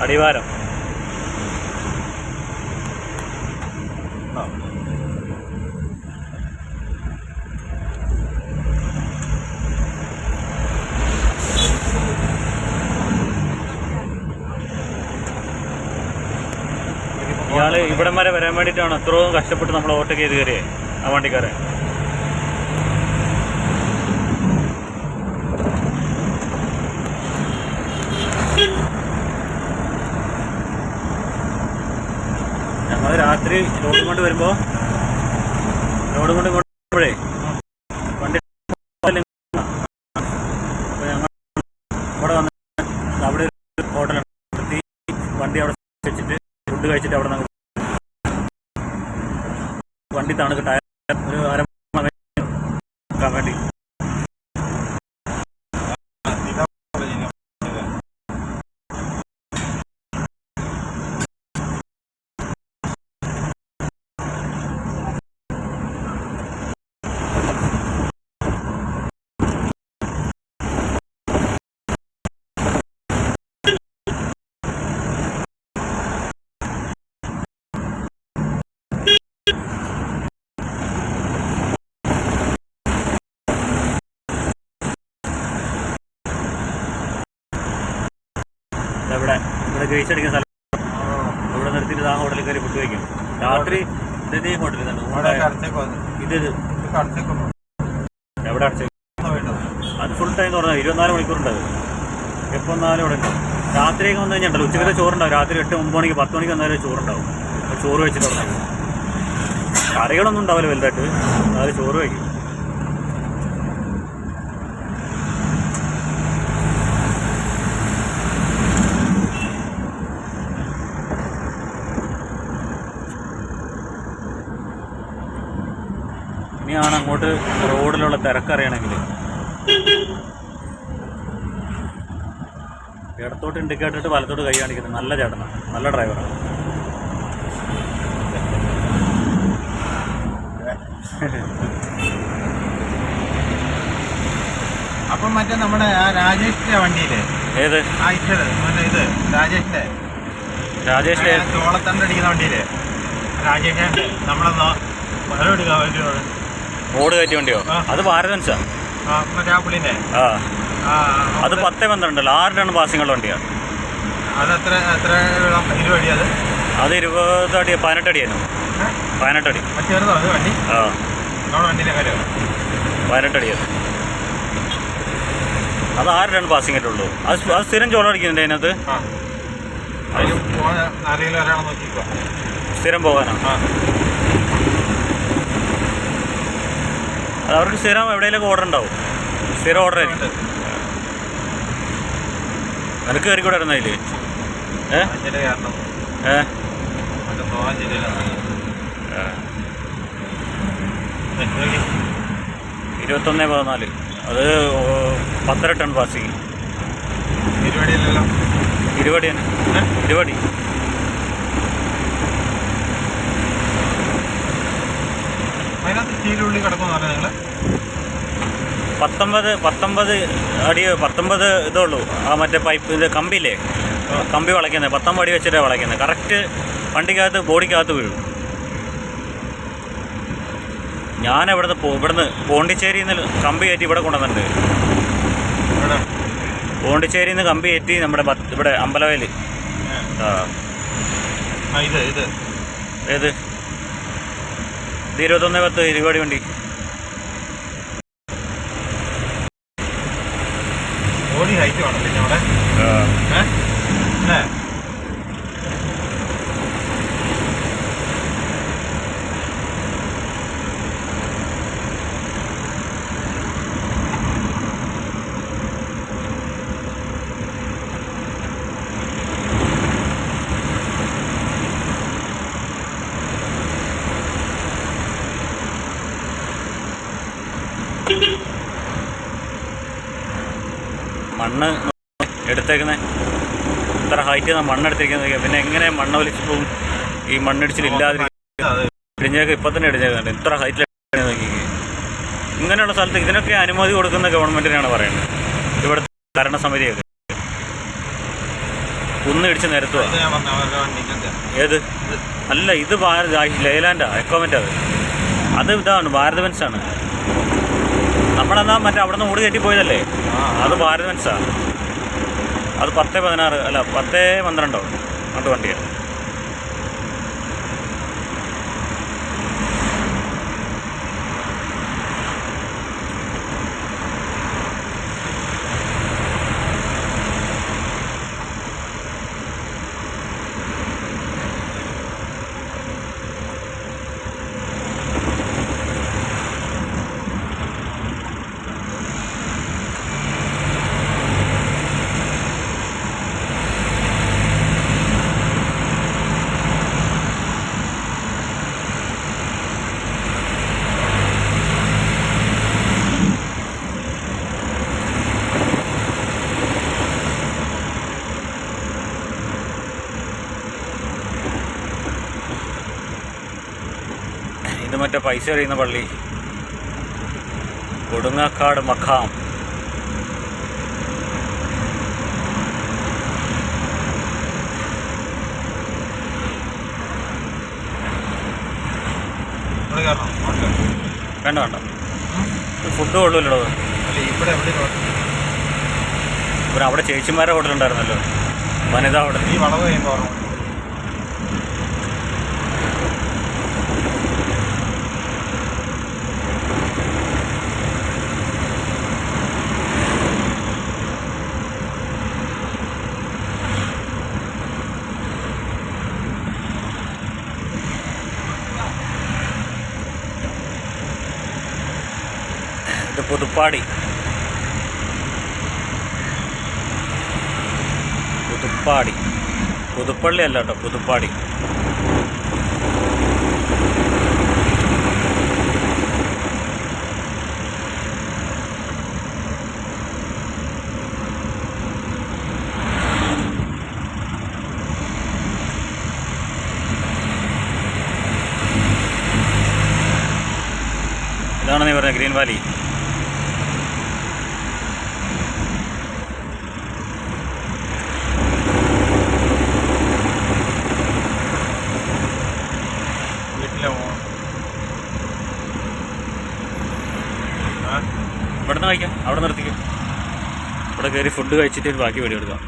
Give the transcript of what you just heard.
അടിവാരം. ഇയാൾ ഇവിടം വരെ വരാൻ വേണ്ടിയിട്ടാണ് എത്രയും കഷ്ടപ്പെട്ട് നമ്മൾ ഓവർടേക്ക് ചെയ്ത് കയറിയേ ആ വണ്ടിക്കാരെ. ഞങ്ങൾ രാത്രി ലോഡ് കൊണ്ട് വരുമ്പോഴേ വണ്ടി ഞങ്ങൾ ഇവിടെ വന്ന് അവിടെ ഒരു ഹോട്ടലുണ്ട്, വണ്ടി അവിടെ വെച്ചിട്ട് ഫുഡ് കഴിച്ചിട്ട് അവിടെ നിന്ന് വണ്ടി തണുക്ക് ടയർ ഒരു അരക്കാൻ വേണ്ടി ഇവിടെ ഗ്രേസ് അടിക്കുന്ന സ്ഥലം ഇവിടെ നിർത്തിയിട്ട് ആ ഹോട്ടലിൽ കയറി ഫുഡ് കഴിക്കും രാത്രി. ഇത് ഈ ഹോട്ടലിൽ തന്നെ ഇത് എവിടെ അടച്ചു? അത് ഫുൾ ടൈം തുറന്നത് 24 മണിക്കൂറുണ്ട്. എപ്പോൾ വന്നാലും ഇവിടെ ഉണ്ടാവും. രാത്രിയൊക്കെ വന്നു കഴിഞ്ഞിട്ടുണ്ടല്ലോ, ഉച്ചക്കത്തെ ചോറുണ്ടാവും. രാത്രി 8, 9 മണിക്ക് 10 മണിക്ക് വന്നാലും ചോറുണ്ടാവും. ചോറ് വെച്ചിട്ട് അവിടെ കറികളൊന്നും ഉണ്ടാവില്ല വലുതായിട്ട്, അതായത് ചോറ് വയ്ക്കും. ഇനിയാണ് അങ്ങോട്ട് റോഡിലുള്ള തിരക്കറിയണമെങ്കിൽ ഇടത്തോട്ട് ഇൻഡിക്കേറ്റർ ഇട്ട് വലത്തോട്ട് കൈ കാണിക്കുന്നത് നല്ല ചേട്ടനാണ്, നല്ല ഡ്രൈവറാണ്. അപ്പം മറ്റേ നമ്മുടെ ആ രാജേഷിന്റെ വണ്ടിയില് ഏത് ഇത് രാജേഷിന്റെ ചോളത്തണ്ട് അടിക്കുന്ന വണ്ടിയില് രാജേഷ് നമ്മളെന്നോ എടുക്കാൻ വേണ്ടി റോഡ് കയറ്റി വണ്ടിയോ? അത് ഭാരതൻസാ പുള്ളിന്റെ. അത് 10-12 6 പാസിംഗുള്ള വണ്ടിയാണ്. അത് എത്ര 20 അടി? അത് 20 അടി 18 അടിയായിരുന്നു. 18 അടി ചെറുതോ അത് വണ്ടി? ആ നമ്മുടെ വണ്ടിയിലെ കാര്യം 18 അടിയായിരുന്നു. അത് 6 പാസിംഗല്ലേ ഉള്ളൂ. അത് സ്ഥിരം ചോളം അടിക്കുന്നുണ്ട് അതിനകത്ത്. സ്ഥിരം പോകാനാണ്. അത് അവർക്ക് സ്ഥിരം എവിടെയെങ്കിലൊക്കെ ഓർഡർ ഉണ്ടാവും. സ്ഥിരം ഓർഡർ ആയിരിക്കും. നിനക്ക് കയറിക്കൂടെ ആയിരുന്നു അതിൽ? 21-14 അത് 10 ടൺ പാസിങ്. 20 തന്നെ. 20 സ്റ്റീലുള്ളി കിടക്കുമെന്ന് പറഞ്ഞാൽ നിങ്ങൾ 19 അടി 19 ഇതേ ഉള്ളൂ. ആ മറ്റേ പൈപ്പ് ഇത് കമ്പിയില്ലേ, കമ്പി വളയ്ക്കുന്നത് 19 അടി വെച്ചിട്ടാണ് വളയ്ക്കുന്നത്. കറക്റ്റ് വണ്ടിക്കകത്ത് ബോഡിക്കകത്ത് വീഴും. ഞാൻ ഇവിടുന്ന് പോണ്ടിച്ചേരിയിൽ നിന്ന് കമ്പി കയറ്റി ഇവിടെ കൊണ്ടുവന്നിട്ടുണ്ട്. പോണ്ടിച്ചേരിയിൽ നിന്ന് കമ്പി കയറ്റി നമ്മുടെ ഇവിടെ അമ്പലവയൽ. ഏത്? ഇത് 21-10 ഇരുപടി വണ്ടി. ബോഡി ഹൈറ്റ് വേണം പിന്നെ അവിടെ. മണ്ണ് എടുത്തേക്കുന്നത് ഇത്ര ഹൈറ്റ് മണ്ണെടുത്തിരിക്കുന്നത്. പിന്നെ എങ്ങനെ മണ്ണ് വലിച്ചു പോകും? ഈ മണ്ണിടിച്ചിലില്ലാതിരിക്കും. ഇടിഞ്ഞേക്ക് ഇപ്പം തന്നെ ഇടിഞ്ഞേക്കുന്നുണ്ട്. ഇത്ര ഹൈറ്റിൽ നോക്കി. ഇങ്ങനെയുള്ള സ്ഥലത്ത് ഇതിനൊക്കെ അനുമതി കൊടുക്കുന്ന ഗവൺമെൻറ്റിനാണ് പറയുന്നത്, ഇവിടുത്തെ ഭരണസമിതിയൊക്കെ. കുന്ന് ഇടിച്ച് നിരത്തുക. ഇത് ഞാൻ പറഞ്ഞ അവരുടെ വണ്ടി ഇങ്ങനത്തെ. ഏത്? അല്ല, ഇത് ലെയ്ലാൻഡാ, എക്കോമെൻ്റ് അത് ഇതാണ് ഭാരത് ബെൻസാണ്. നമ്മളെന്നാ മറ്റേ അവിടെ നിന്ന് ഓടി കയറ്റി പോയതല്ലേ, അത് ഭാരത് ബെൻസാ. അത് 10-16 അല്ല 10-12 അങ്ങോട്ട് വണ്ടിയാണ്. ഇത് മറ്റേ പൈസ എറിയുന്ന പള്ളി, കൊടുങ്ങാക്കാട് മഖാം. വേണ്ട വേണ്ട, ഫുഡ് കൊള്ളുമല്ലോ. ഇവിടെ അവിടെ ചേച്ചിമാരെ ഹോട്ടലുണ്ടായിരുന്നല്ലോ, വനിതാ ഹോട്ടൽ. ഈ വളവ് കഴിയുമ്പോൾ ഇത് പുതുപ്പാടി. പുതുപ്പള്ളി അല്ല കേട്ടോ, പുതുപ്പാടി. ഇതാണ് നീ പറഞ്ഞ ഗ്രീൻ വാലി. ഇവിടെ നിന്ന് കഴിക്കാം, അവിടെ നിർത്തിക്കും. ഇവിടെ കയറി ഫുഡ് കഴിച്ചിട്ട് ബാക്കി വീഡിയോ എടുക്കാം.